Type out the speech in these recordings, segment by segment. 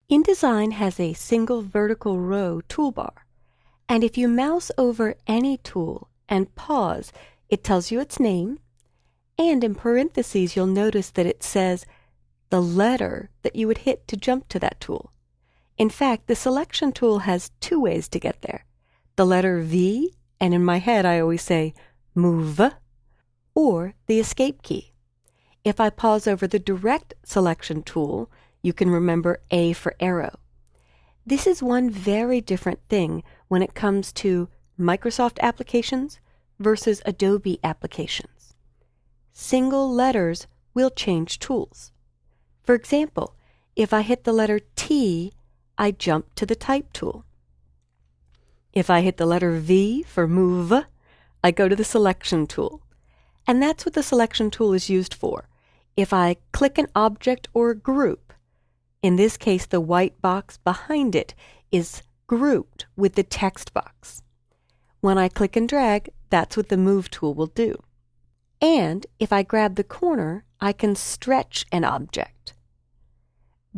InDesign has a single vertical row toolbar, and if you mouse over any tool and pause, it tells you its name, and in parentheses you'll notice that it says the letter that you would hit to jump to that tool. In fact, the selection tool has two ways to get there. The letter V, and in my head I always say move, or the escape key. If I pause over the direct selection tool, you can remember A for arrow. This is one very different thing when it comes to Microsoft applications versus Adobe applications. Single letters will change tools. For example, if I hit the letter T, I jump to the Type tool. If I hit the letter V for Move, I go to the Selection tool. And that's what the Selection tool is used for. If I click an object or a group, in this case the white box behind it is grouped with the text box. When I click and drag, that's what the Move tool will do. And if I grab the corner, I can stretch an object.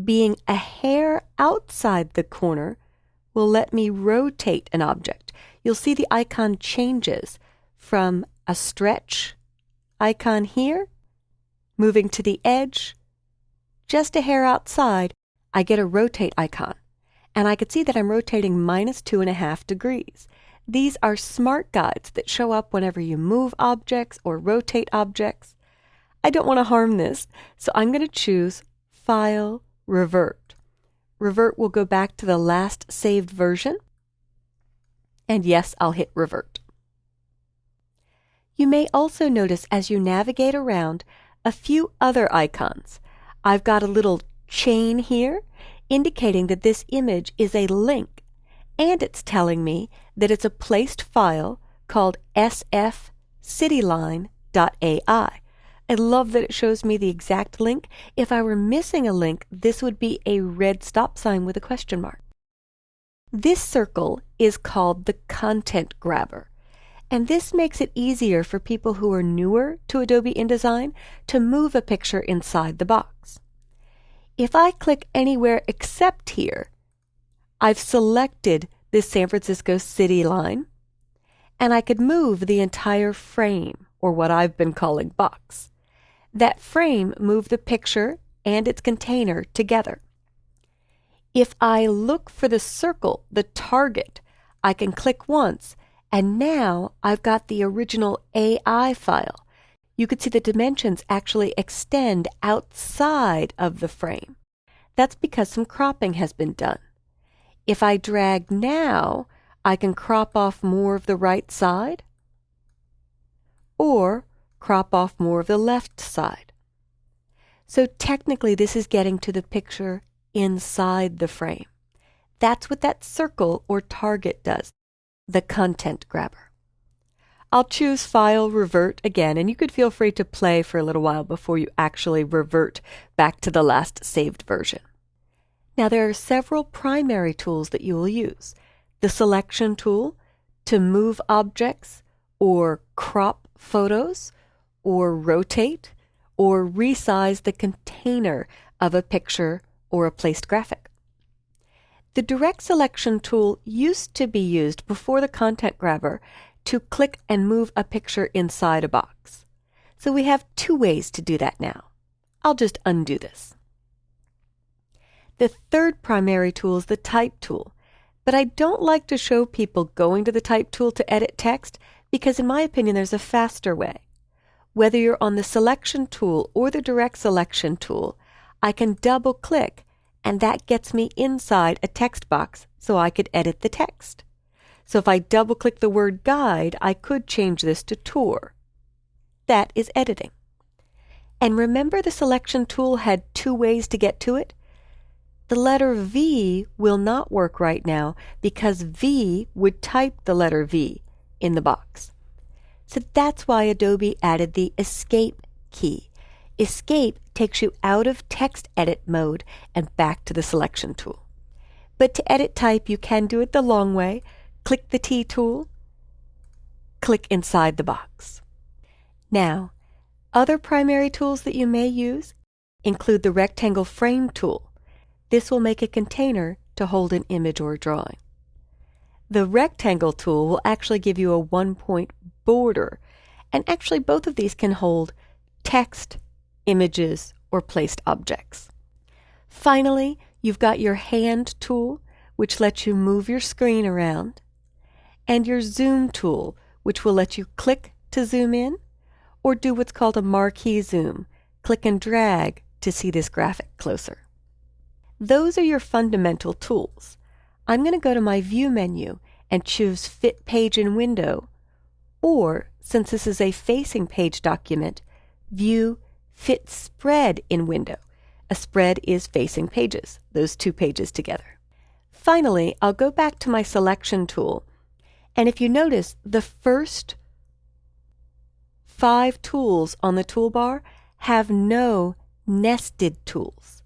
Being a hair outside the corner will let me rotate an object. You'll see the icon changes from a stretch icon here, moving to the edge, just a hair outside, I get a rotate icon. And I can see that I'm rotating -2.5 degrees. These are smart guides that show up whenever you move objects or rotate objects. I don't want to harm this, so I'm going to choose File, Revert. Revert will go back to the last saved version. And yes, I'll hit Revert. You may also notice as you navigate around a few other icons. I've got a little chain here indicating that this image is a link, and it's telling me that it's a placed file called sfcityline.ai. I love that it shows me the exact link. If I were missing a link, this would be a red stop sign with a question mark. This circle is called the content grabber, and this makes it easier for people who are newer to Adobe InDesign to move a picture inside the box. If I click anywhere except here, I've selected this San Francisco city line, and I could move the entire frame, or what I've been calling box. That frame moved the picture and its container together. If I look for the circle, the target, I can click once, and now I've got the original AI file. You could see the dimensions actually extend outside of the frame. That's because some cropping has been done. If I drag now, I can crop off more of the right side or crop off more of the left side. So technically this is getting to the picture inside the frame. That's what that circle or target does, the content grabber. I'll choose File, Revert again, and you could feel free to play for a little while before you actually revert back to the last saved version. Now there are several primary tools that you will use. The Selection tool to move objects or crop photos or rotate or resize the container of a picture or a placed graphic. The Direct Selection tool used to be used before the content grabber to click and move a picture inside a box. So we have two ways to do that now. I'll just undo this. The third primary tool is the Type tool, but I don't like to show people going to the Type tool to edit text because in my opinion there's a faster way. Whether you're on the Selection tool or the Direct Selection tool, I can double click and that gets me inside a text box so I could edit the text. So if I double-click the word guide, I could change this to tour. That is editing. And remember the Selection tool had two ways to get to it? The letter V will not work right now because V would type the letter V in the box. So that's why Adobe added the Escape key. Escape takes you out of text edit mode and back to the Selection tool. But to edit type, you can do it the long way. Click the T tool, click inside the box. Now, other primary tools that you may use include the Rectangle Frame tool. This will make a container to hold an image or a drawing. The rectangle tool will actually give you a one-point border, and actually both of these can hold text, images, or placed objects. Finally, you've got your hand tool, which lets you move your screen around, and your zoom tool, which will let you click to zoom in, or do what's called a marquee zoom, click and drag to see this graphic closer. Those are your fundamental tools. I'm going to go to my View menu and choose Fit Page in Window, or, since this is a facing page document, View Fit Spread in Window. A spread is facing pages, those two pages together. Finally, I'll go back to my Selection tool, and if you notice, the first 5 tools on the toolbar have no nested tools.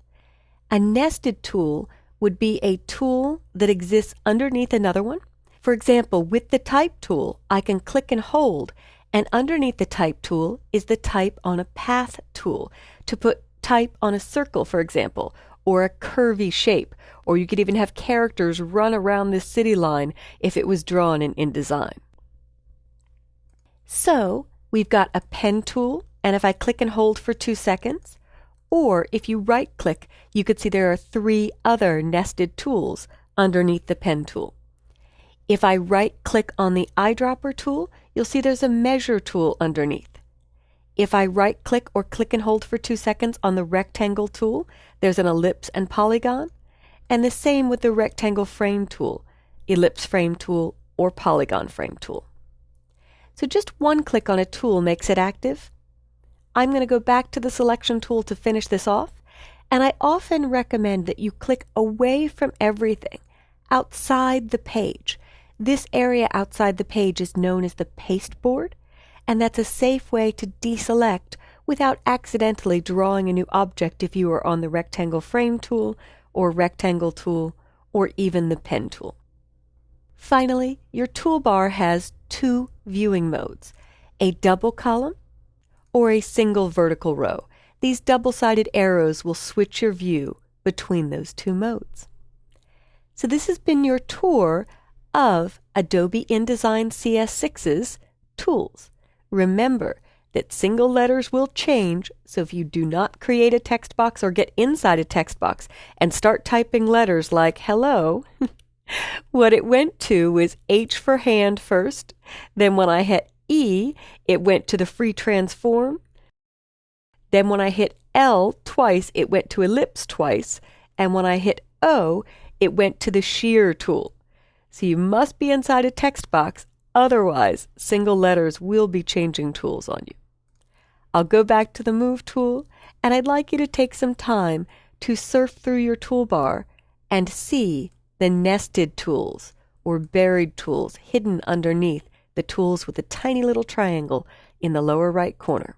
A nested tool would be a tool that exists underneath another one. For example, with the Type tool, I can click and hold, and underneath the Type tool is the Type on a Path tool to put type on a circle, for example, or a curvy shape, or you could even have characters run around this city line if it was drawn in InDesign. So, we've got a Pen tool, and if I click and hold for 2 seconds, or if you right-click, you could see there are 3 other nested tools underneath the Pen tool. If I right-click on the eyedropper tool, you'll see there's a Measure tool underneath. If I right-click or click and hold for 2 seconds on the Rectangle tool, there's an Ellipse and Polygon, and the same with the Rectangle Frame tool, Ellipse Frame tool, or Polygon Frame tool. So just one click on a tool makes it active. I'm going to go back to the Selection tool to finish this off, and I often recommend that you click away from everything, outside the page. This area outside the page is known as the pasteboard, and that's a safe way to deselect without accidentally drawing a new object if you are on the Rectangle Frame tool, or Rectangle tool, or even the Pen tool. Finally, your toolbar has 2 viewing modes, a double column or a single vertical row. These double-sided arrows will switch your view between those 2 modes. So this has been your tour of Adobe InDesign CS6's tools. Remember that single letters will change, so if you do not create a text box or get inside a text box and start typing letters like hello, what it went to was H for hand first, then when I hit E, it went to the free transform, then when I hit L twice, it went to ellipse twice, and when I hit O, it went to the shear tool. So you must be inside a text box, otherwise single letters will be changing tools on you. I'll go back to the Move tool, and I'd like you to take some time to surf through your toolbar and see the nested tools or buried tools hidden underneath the tools with a tiny little triangle in the lower right corner.